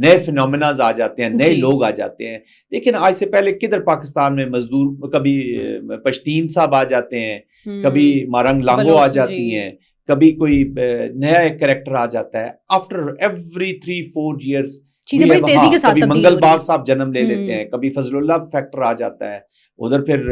نئے فینومیناز آ جاتے ہیں, نئے لوگ آ جاتے ہیں. لیکن آج سے پہلے کدھر پاکستان میں مزدور, کبھی پشتین صاحب آ جاتے ہیں, کبھی مارنگ لانگو آ جاتی ہیں, کبھی کوئی نیا ایک کریکٹر آ جاتا ہے. آفٹر ایوری 3-4 ایئرس چیزیں بڑی تیزی کے ساتھ کبھی تبدیل منگل ہو رہی باغ صاحب جنم لے لیتے ہیں, کبھی فضل اللہ فیکٹر آ جاتا ہے, ادھر پھر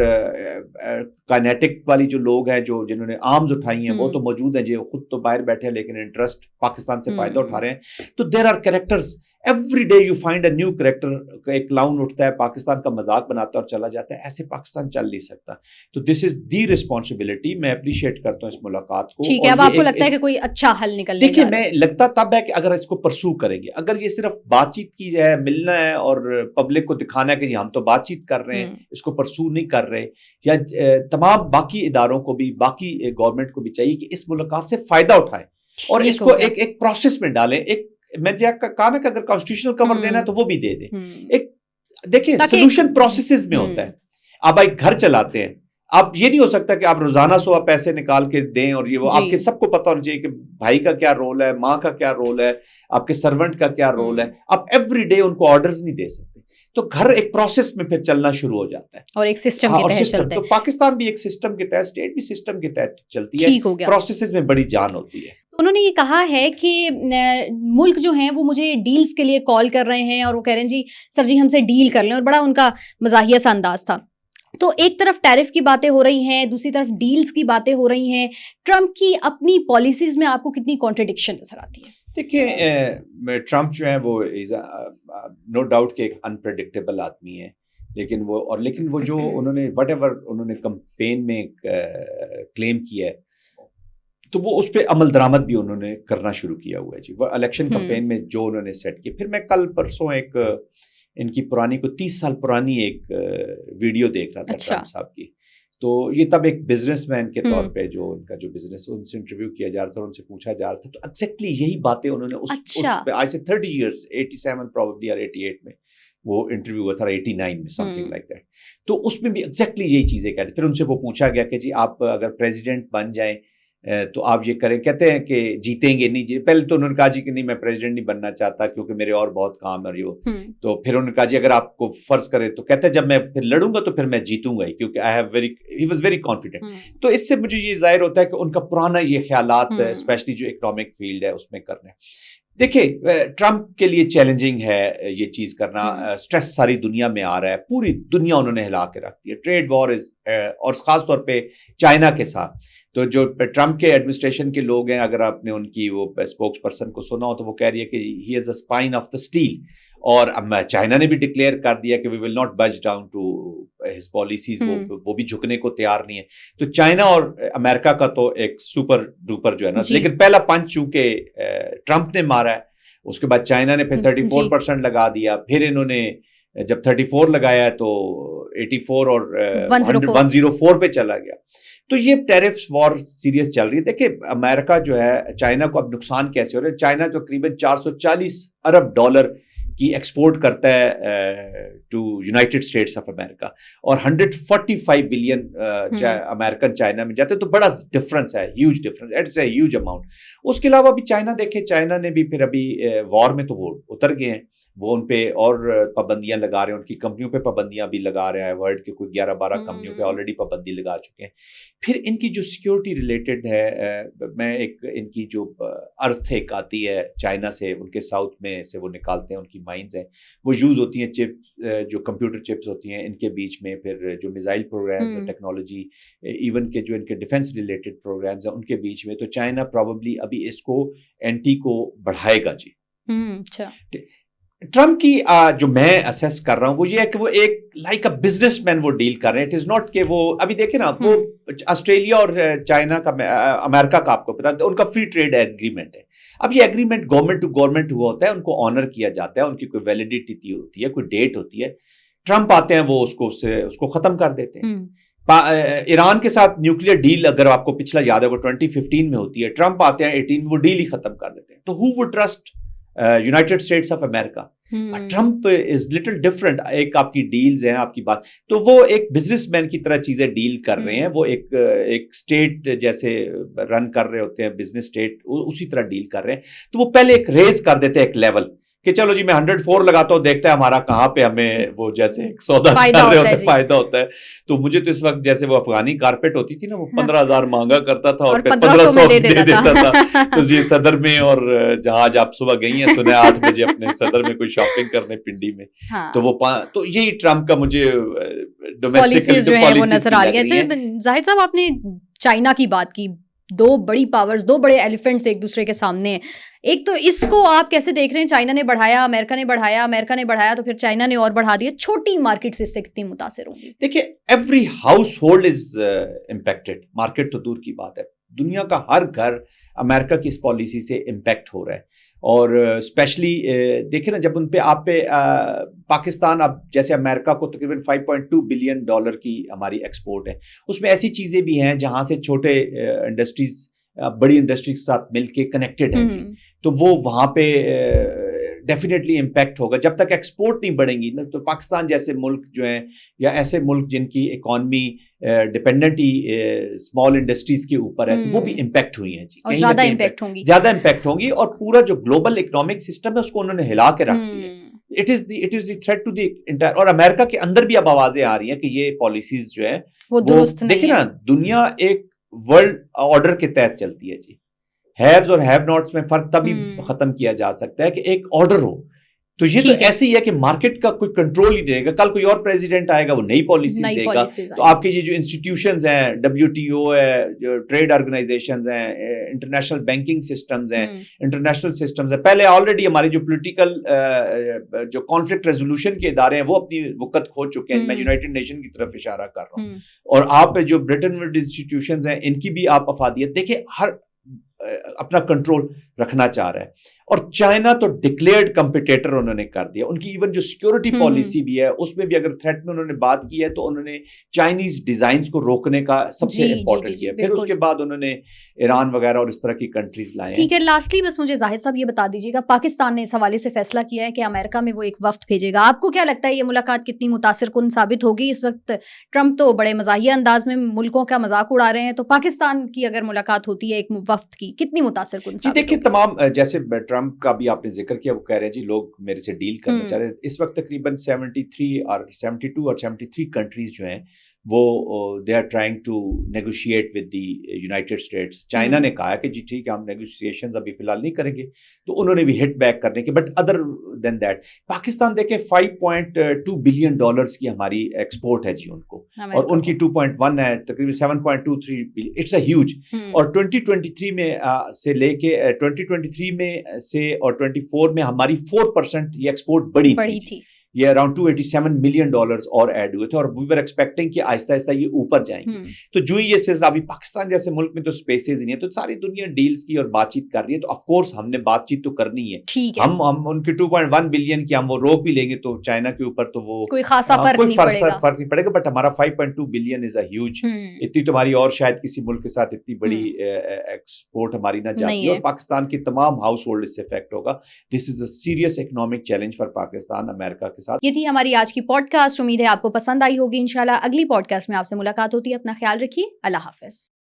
کائنیٹک والی جو لوگ ہیں جو جنہوں نے آرمز اٹھائی ہیں وہ تو موجود ہیں, جو خود تو باہر بیٹھے ہیں لیکن انٹرسٹ پاکستان سے فائدہ اٹھا رہے ہیں. تو there are characters every day you find a new character. ایک کلاؤن اٹھتا ہے پاکستان کا مذاق بناتا ہے اور چلا جاتا ہے. ایسے پاکستان چل نہیں سکتا. تو دس از دی رسپانسبلٹی. میں اپریشیٹ کرتا ہوں اس ملاقات کو. ٹھیک ہے, اب آپ کو لگتا ہے کہ کوئی اچھا حل نکلنے دیکھیے میں لگتا تب ہے کہ اگر اس کو پرسو کریں گے. اگر یہ صرف بات چیت کی ہے, ملنا ہے اور پبلک کو دکھانا ہے کہ ہم تو بات چیت کر رہے ہیں, اس کو پرسو نہیں کر رہے, یا تمام باقی اداروں کو بھی, باقی گورنمنٹ کو بھی چاہیے کہ اس ملاقات سے فائدہ اٹھائیں اور اس کو ایک پروسیس میں ڈالیں. ایک میں کہا نا کہ اگر کانسٹیٹیوشنل کور دینا ہے تو وہ بھی دے دیں. ایک دیکھیں سولوشن پروسیسز میں ہوتا ہے. آپ ایک گھر چلاتے ہیں, آپ یہ نہیں ہو سکتا کہ آپ روزانہ 100 پیسے نکال کے دیں اور یہ وہ آپ کے سب کو پتا ہونا چاہیے کہ بھائی کا کیا رول ہے, ماں کا کیا رول ہے, آپ کے سرونٹ کا کیا رول ہے. آپ ایوری ڈے ان کو آرڈرز نہیں دے سکتے. تو گھر ایک پروسیس میں پھر چلنا شروع ہو جاتا ہے اور ایک سسٹم کے تحت چلتا ہے. تو پاکستان بھی ایک سسٹم کے تحت, اسٹیٹ بھی سسٹم کے تحت چلتی ہے. پروسیسز میں بڑی جان ہوتی ہے. انہوں نے یہ کہا ہے کہ ملک جو ہیں وہ مجھے ڈیلز کے لیے کال کر رہے ہیں اور وہ کہہ رہے ہیں جی سر جی ہم سے ڈیل کر لیں, اور بڑا ان کا مزاحیہ سا انداز تھا. تو ایک طرف ٹیرف کی باتیں ہو رہی ہیں, دوسری طرف ڈیلز کی باتیں ہو رہی ہیں. ٹرمپ کی اپنی پالیسیز میں آپ کو کتنی کانٹرڈکشن نظر آتی ہے؟ دیکھیں ٹرمپ جو ہے وہ نو ڈاؤٹ کہ ایک انپریڈکٹیبل آدمی ہے, لیکن وہ جو انہوں نے وٹ ایور انہوں نے کمپین میں کلیم کیا ہے تو وہ اس پہ عمل درآمد بھی انہوں نے کرنا شروع کیا ہوا ہے. جی وہ الیکشن کمپین میں جو انہوں نے سیٹ کیا. پھر میں کل پرسوں ایک ان کی پرانی کو 30 سال پرانی ایک ویڈیو دیکھ رہا تھا ٹرمپ صاحب کی. تو یہ تب ایک بزنس مین کے طور پہ جو ان کا جو بزنس ان سے انٹرویو کیا جا رہا تھا, ان سے پوچھا جا رہا تھا, تو ایگزیکٹلی یہی باتیں انہوں نے اس پہ آج سے 30 ایئرس 87 پروبیبلی اور 88 میں وہ انٹرویو ہوا تھا, 89 میں سم تھنگ لائک دیٹ. تو اس میں بھی ایگزیکٹلی یہی چیزیں کہتے. پھر ان سے وہ پوچھا گیا کہ جی آپ اگر پریزیڈنٹ بن جائیں تو آپ یہ کریں, کہتے ہیں کہ جیتیں گے نہیں. پہلے تو انہوں نے کہا جی کہ نہیں میں پریزیڈنٹ نہیں بننا چاہتا کیونکہ میرے اور بہت کام ہے. تو پھر انہوں نے کہا جی اگر آپ کو فرض کرے تو کہتے ہیں جب میں پھر لڑوں گا تو پھر میں جیتوں گا ہی, کیونکہ ہی واز ویری کانفیڈنٹ. تو اس سے مجھے یہ ظاہر ہوتا ہے کہ ان کا پرانا یہ خیالات اسپیشلی جو اکنامک فیلڈ ہے اس میں کرنا ہے. دیکھیں ٹرمپ کے لیے چیلنجنگ ہے یہ چیز کرنا. اسٹریس ساری دنیا میں آ رہا ہے, پوری دنیا انہوں نے ہلا کے رکھ دی ہے. ٹریڈ وار اور خاص طور پہ چائنا کے ساتھ. تو جو ٹرمپ کے ایڈمنسٹریشن کے لوگ ہیں, اگر آپ نے ان کی وہ اسپوکس پرسن کو سنا ہو تو وہ کہہ رہی ہے کہ ہی از اے اسپائن آف دا اسٹیل. اور چائنا نے بھی ڈکلیئر کر دیا کہ وی ول ناٹ بچ ڈاؤن ٹو ہز پالیسیز. وہ بھی جھکنے کو تیار نہیں ہے. تو چائنا اور امریکہ کا تو ایک سپر ڈوپر جو ہے نا, لیکن پہلا پنچ چونکہ ٹرمپ نے مارا ہے, اس کے بعد چائنا نے پھر 34% لگا دیا. پھر انہوں نے جب 34 لگایا تو 84 اور 104 پہ چلا گیا. تو یہ ٹیرفس وار سیریس چل رہی ہے. دیکھیں امریکہ جو ہے چائنا کو اب نقصان کیسے ہو رہا ہے. چائنا تقریباً $440 ارب کی ایکسپورٹ کرتا ہے to United States of America, اور 145 بلین امریکن چائنا میں جاتے ہیں. تو بڑا ڈفرنس ہے, huge difference, it's a huge amount. اس کے علاوہ بھی چائنا دیکھیں, چائنا نے بھی پھر ابھی وار میں تو وہ اتر گئے ہیں, وہ ان پہ اور پابندیاں لگا رہے ہیں, ان کی کمپنیوں پہ پابندیاں بھی لگا رہے ہیں. ورلڈ کے کوئی 11-12 کمپنیوں پہ آلریڈی پابندی لگا چکے ہیں. پھر ان کی جو سیکیورٹی ریلیٹڈ ہے, میں ایک ان کی جو ارتھ ایک آتی ہے چائنا سے, ان کے ساؤتھ میں سے وہ نکالتے ہیں, ان کی مائنز ہیں, وہ یوز ہوتی ہیں چپ, جو کمپیوٹر چپس ہوتی ہیں ان کے بیچ میں. پھر جو میزائل پروگرامز, ٹیکنالوجی, ایون کے جو ان کے ڈیفینس ریلیٹڈ پروگرامز ہیں ان کے بیچ میں. تو چائنا پروبیبلی ابھی اس کو اینٹی کو بڑھائے گا. جی ٹرمپ کی جو میں اسیس کر رہا ہوں وہ یہ ہے کہ وہ ایک لائک اے بزنس مین وہ ڈیل کر رہے ہیں. اٹ از ناٹ کہ وہ ابھی دیکھیں نا, وہ آسٹریلیا اور چائنا کا, امریکہ کا آپ کو پتا ہے ان کا فری ٹریڈ ایگریمنٹ ہے. اب یہ ایگریمنٹ گورنمنٹ ٹو گورنمنٹ ہوا ہوتا ہے, ان کو آنر کیا جاتا ہے, ان کی کوئی ویلیڈیٹی ہوتی ہے, کوئی ڈیٹ ہوتی ہے. ٹرمپ آتے ہیں وہ اس کو ختم کر دیتے ہیں. ایران کے ساتھ نیوکلیئر ڈیل اگر آپ کو پچھلا یاد ہے وہ 2015 میں ہوتی ہے, ٹرمپ آتے ہیں 18 وہ ڈیل ہی ختم کر دیتے ہیں. تو who would trust United States of America? Trump is little different. ایک آپ کی ڈیلز ہیں, آپ کی بات, تو وہ ایک بزنس مین کی طرح چیزیں ڈیل کر رہے ہیں. وہ ایک اسٹیٹ جیسے رن کر رہے ہوتے ہیں, بزنس اسٹیٹ اسی طرح ڈیل کر رہے ہیں. تو وہ پہلے ایک ریز کر دیتے ہیں ایک لیول کہ چلو جی میں 104 لگاتا ہوں, دیکھتا ہے ہمارا کہاں پہ ہمیں وہ جیسے سودا کر رہے ہوتے ہیں فائدہ ہوتا ہے. تو مجھے تو اس وقت جیسے وہ افغانی کارپیٹ ہوتی تھی نا, وہ 15,000 مانگا کرتا تھا اور پھر 1500 دے دیتا تھا. تو یہ صدر میں, اور جہاں آج آپ صبح گئی ہیں سنے 8 بجے اپنے صدر میں کوئی شاپنگ کرنے پنڈی میں, تو وہ تو یہی ٹرمپ کا مجھے پالیسیز جو ہیں وہ نظر آ رہی ہے. زاہد صاحب آپ نے چائنا کی بات کی, 2 بڑی پاورز, 2 بڑے ایلیفنٹس ایک دوسرے کے سامنے ہیں. ایک تو اس کو آپ کیسے دیکھ رہے ہیں, چائنا نے بڑھایا, امریکہ نے بڑھایا, امریکہ نے بڑھایا تو پھر چائنا نے اور بڑھا دیا, چھوٹی مارکیٹس اس سے کتنی متاثر ہوں گی؟ دیکھیے every house hold is impacted, market تو دور کی بات ہے, دنیا کا ہر گھر امریکہ کی اس پالیسی سے امپیکٹ ہو رہا ہے. اور اسپیشلی دیکھیں نا, جب ان پہ آپ پہ پاکستان, اب جیسے امریکہ کو تقریباً $5.2 بلین کی ہماری ایکسپورٹ ہے, اس میں ایسی چیزیں بھی ہیں جہاں سے چھوٹے انڈسٹریز بڑی انڈسٹری کے ساتھ مل کے کنیکٹڈ ہیں جی, تو وہ وہاں پہ ڈیفینیٹلی امپیکٹ ہوگا. جب تک ایکسپورٹ نہیں بڑھیں گی نا, تو پاکستان جیسے ملک جو ہیں, یا ایسے ملک جن کی اکانومی ڈپینڈنٹ ہی اسمال انڈسٹریز کے اوپر ہے, تو وہ بھی امپیکٹ ہوئی ہیں جی, اور زیادہ امپیکٹ ہوں گی, زیادہ امپیکٹ ہوں گی. اور پورا جو گلوبل اکنامک سسٹم ہے اس کو انہوں نے ہلا کے رکھ دیا. It is the threat to the entire, اور امریکہ کے اندر بھی اب آوازیں آ رہی ہیں کہ یہ پالیسیز جو ہیں وہ درست نہیں. دیکھیں نا, دنیا ایک ورلڈ آرڈر کے تحت چلتی ہے جی. ہیوز اور ہیو ناٹس میں فرق تبھی ختم کیا جا سکتا ہے کہ ایک آرڈر ہو. تو یہ تو ایسے ہی ہے کہ مارکیٹ کا کوئی کنٹرول ہی دے گا, کل کوئی اور پریزیڈنٹ آئے گا وہ نئی پالیسیز دے گا. تو آپ کے یہ جو انسٹیٹیوشنز ہیں, WTO ہے, جو ٹریڈ آرگنائزیشنز ہیں, انٹرنیشنل بینکنگ سسٹمز ہیں, انٹرنیشنل سسٹمز ہیں, پہلے آلریڈی ہماری جو پولیٹیکل جو کانفلکٹ ریزولوشن کے ادارے ہیں وہ اپنی وقت کھو چکے ہیں. میں یونائٹڈ نیشن کی طرف اشارہ کر رہا ہوں. اور آپ جو برٹن وڈ انسٹیٹیوشنز ہیں ان کی بھی آپ افادیت دیکھیں, ہر اپنا کنٹرول رکھنا چاہ رہا ہے. اور چائنا تو ڈکلیئرڈ کمپٹیٹر انہوں نے کر دیا. ان کی ایون جو سیکورٹی پالیسی بھی ہے اس میں بھی اگر تھریٹ میں انہوں نے بات کی ہے تو انہوں نے چائنیز ڈیزائنز کو روکنے کا سب سے امپورٹنٹ کیا. پھر اس کے بعد انہوں نے ایران وغیرہ اور اس طرح کی کنٹریز لائے ہیں. ٹھیک ہے, لاسٹلی بس مجھے زاہد صاحب یہ بتا دیجیے گا, پاکستان نے اس حوالے سے فیصلہ کیا ہے کہ امریکہ میں وہ ایک وفد بھیجے گا. آپ کو کیا لگتا ہے یہ ملاقات کتنی متاثر کن ثابت ہوگی؟ اس وقت ٹرمپ تو بڑے مزاحیہ انداز میں ملکوں کا مذاق اڑا رہے ہیں, تو پاکستان کی اگر ملاقات ہوتی ہے ایک وفد کی, کتنی متاثر کن ثابت ہوگی؟ دیکھیے تمام, جیسے ٹرمپ کا بھی آپ نے ذکر کیا, وہ کہہ رہے ہیں جی لوگ میرے سے ڈیل کرنا چاہ رہے ہیں. اس وقت تقریباً 72 اور 73 کنٹریز جو ہیں وہ they are trying to negotiate with the United States. China نے کہا کہ جی ٹھیک ہے ہم نیگوشیشنز ابھی فی الحال نہیں کریں گے, تو انہوں نے بھی ہٹ بیک کرنے کے. But other than that Pakistan دیکھیں $5.2 بلین کی ہماری ایکسپورٹ ہے جی ان کو, اور ان کی 2.1 ہے, تقریباً 7.23 بلین. It's a huge. اور 2023 میں سے لے کے 2023 میں سے اور 24 میں ہماری 4% یہ ایکسپورٹ بڑی تھی. یہ اراؤنڈ $287 ملین اور ایڈ ہوئے تھے, اور وی ور ایکسپیکٹنگ کہ آہستہ آہستہ یہ اوپر جائیں گے. تو جو یہ سلسلہ ابھی پاکستان جیسے ملک میں تو اسپیسز نہیں ہے, تو ساری دنیا ڈیلز کی اور بات چیت کر رہی ہے. تو آف کورس ہم نے بات چیت تو کرنی ہے. ہم ان کے 2.1 بلین کی ہم وہ روک بھی لیں گے تو چائنا کے اوپر تو وہ کوئی خاصا فرق نہیں پڑے گا. بٹ ہمارا 5.2 بلین از اے ہیوج. اتنی تو ہماری اور شاید کسی ملک کے ساتھ اتنی بڑی ایکسپورٹ ہماری نہ جاتی ہے, اور پاکستان کے تمام ہاؤس ہولڈ اس سے افیکٹ ہوگا. This is a serious economic challenge for Pakistan امریکہ کے ساتھ. یہ تھی ہماری آج کی پوڈ کاسٹ. امید ہے آپ کو پسند آئی ہوگی. انشاءاللہ اگلی پوڈ کاسٹ میں آپ سے ملاقات ہوتی ہے. اپنا خیال رکھیے. اللہ حافظ.